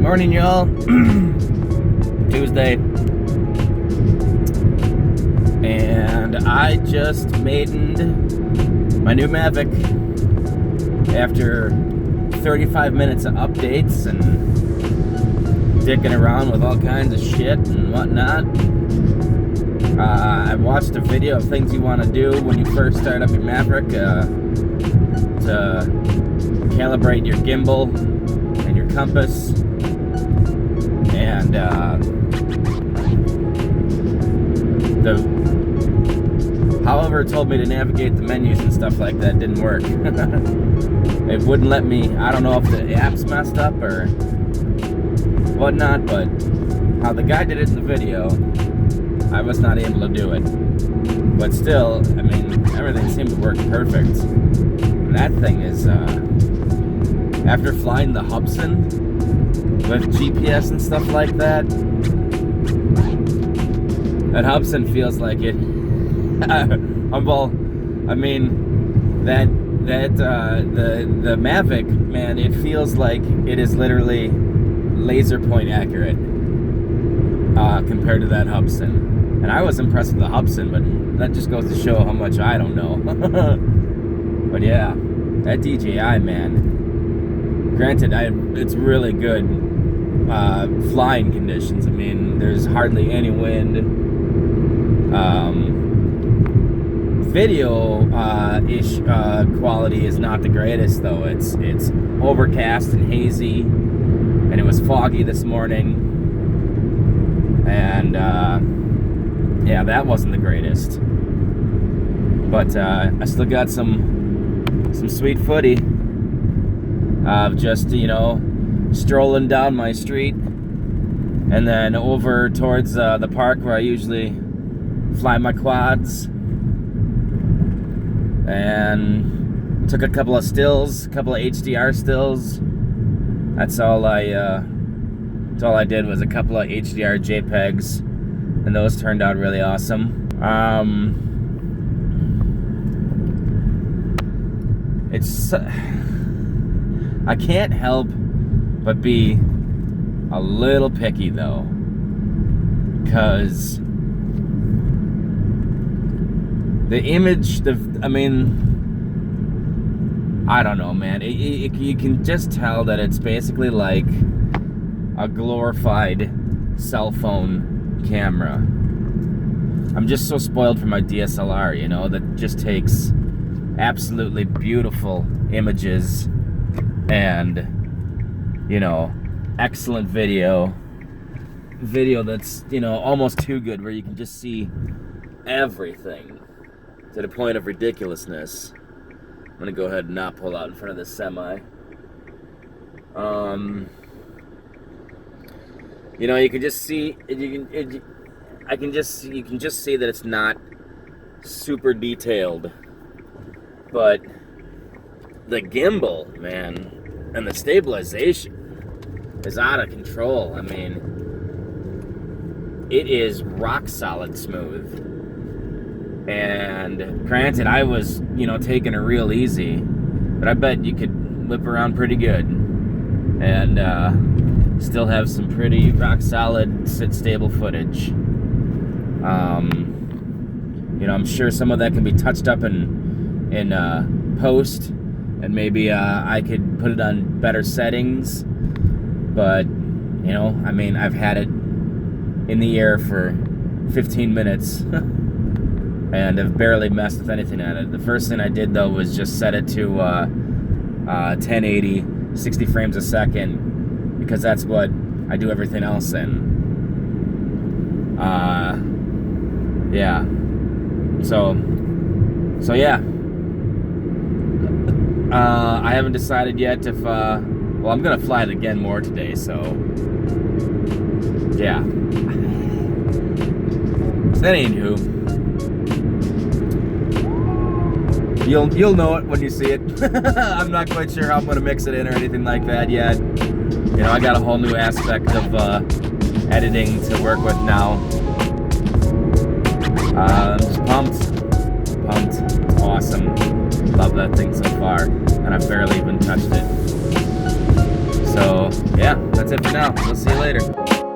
Morning, y'all. Tuesday. And I just maidened my new Mavic after 35 minutes of updates and dicking around with all kinds of shit and whatnot. I watched a video of things you want to do when you first start up your Mavic to calibrate your gimbal and your compass, and however it told me to navigate the menus and stuff like that didn't work. It wouldn't let me. I don't know if the app's messed up or whatnot, but how the guy did it in the video, I was not able to do it. But still, I mean, everything seemed to work perfect. And that thing is, after flying the Hubsan with GPS and stuff like that, that Hubsan feels like it. Well, I mean, the Mavic, man, it feels like it is literally laser point accurate compared to that Hubsan. And I was impressed with the Hubsan, but that just goes to show how much I don't know. But yeah, that DJI, man. Granted, it's really good flying conditions. I mean, there's hardly any wind. Video-ish quality is not the greatest, though. It's overcast and hazy, and it was foggy this morning. And yeah, that wasn't the greatest. But I still got some sweet footy of just, strolling down my street and then over towards the park where I usually fly my quads, and took a couple of HDR stills. That's all I did, was a couple of HDR JPEGs, and those turned out really awesome. I can't help but be a little picky, though, because the image, I don't know, man. You can just tell that it's basically like a glorified cell phone camera. I'm just so spoiled for my DSLR, that just takes absolutely beautiful images and, excellent video that's, almost too good, where you can just see everything to the point of ridiculousness. I'm gonna go ahead and not pull out in front of this semi. You can just see you can just see that it's not super detailed, but the gimbal, man, and the stabilization is out of control. I mean, it is rock solid smooth. And granted, I was, taking it real easy, but I bet you could whip around pretty good and still have some pretty rock solid, stable footage. I'm sure some of that can be touched up in post, and maybe I could put it on better settings. But I've had it in the air for 15 minutes. And have barely messed with anything on it. The first thing I did, though, was just set it to 1080, 60 frames a second, because that's what I do everything else in. Yeah. So yeah. I haven't decided yet if, I'm gonna fly it again more today, so yeah. Anywho. You'll know it when you see it. I'm not quite sure how I'm gonna mix it in or anything like that yet. I got a whole new aspect of editing to work with now. I'm just pumped. It's awesome. Love that thing so far, and I've barely even touched it. So, yeah, that's it for now. We'll see you later.